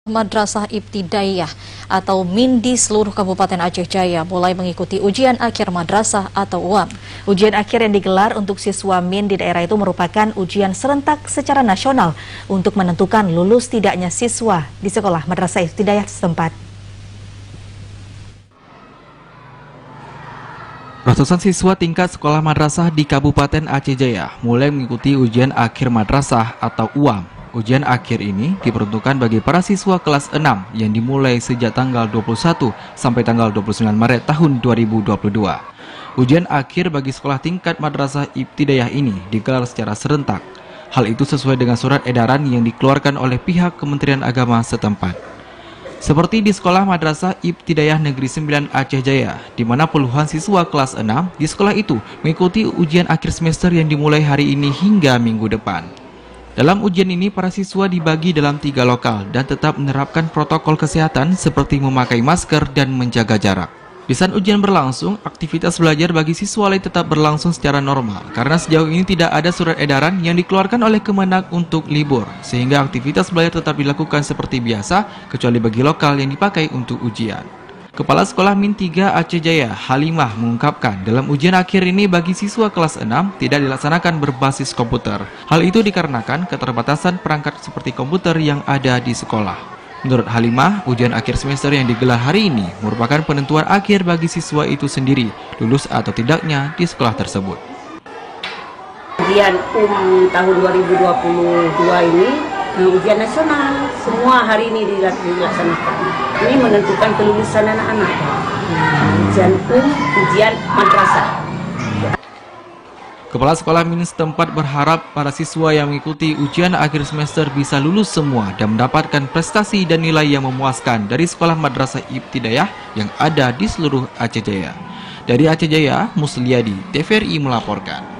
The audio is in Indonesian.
Madrasah Ibtidaiyah atau MIN di seluruh Kabupaten Aceh Jaya mulai mengikuti ujian akhir madrasah atau UAM. Ujian akhir yang digelar untuk siswa MIN di daerah itu merupakan ujian serentak secara nasional untuk menentukan lulus tidaknya siswa di sekolah Madrasah Ibtidaiyah setempat. Ratusan siswa tingkat sekolah madrasah di Kabupaten Aceh Jaya mulai mengikuti ujian akhir madrasah atau UAM. Ujian akhir ini diperuntukkan bagi para siswa kelas 6 yang dimulai sejak tanggal 21 sampai tanggal 29 Maret tahun 2022. Ujian akhir bagi sekolah tingkat madrasah Ibtidaiyah ini digelar secara serentak. Hal itu sesuai dengan surat edaran yang dikeluarkan oleh pihak Kementerian Agama setempat. Seperti di sekolah Madrasah Ibtidaiyah Negeri 9 Aceh Jaya, di mana puluhan siswa kelas 6 di sekolah itu mengikuti ujian akhir semester yang dimulai hari ini hingga minggu depan. Dalam ujian ini, para siswa dibagi dalam 3 lokal dan tetap menerapkan protokol kesehatan seperti memakai masker dan menjaga jarak. Di saat ujian berlangsung, aktivitas belajar bagi siswa lain tetap berlangsung secara normal karena sejauh ini tidak ada surat edaran yang dikeluarkan oleh Kemenak untuk libur, sehingga aktivitas belajar tetap dilakukan seperti biasa kecuali bagi lokal yang dipakai untuk ujian. Kepala Sekolah MIN 3 Aceh Jaya, Halimah, mengungkapkan dalam ujian akhir ini bagi siswa kelas 6 tidak dilaksanakan berbasis komputer. Hal itu dikarenakan keterbatasan perangkat seperti komputer yang ada di sekolah. Menurut Halimah, ujian akhir semester yang digelar hari ini merupakan penentuan akhir bagi siswa itu sendiri, lulus atau tidaknya di sekolah tersebut. Ujian tahun 2022 ini ujian nasional, semua hari ini dilaksanakan. Ini menentukan kelulusan anak-anak. Ujian madrasah. Kepala Sekolah MIN setempat berharap para siswa yang mengikuti ujian akhir semester bisa lulus semua dan mendapatkan prestasi dan nilai yang memuaskan dari sekolah Madrasah Ibtidaiyah yang ada di seluruh Aceh Jaya. Dari Aceh Jaya, Musliadi, TVRI melaporkan.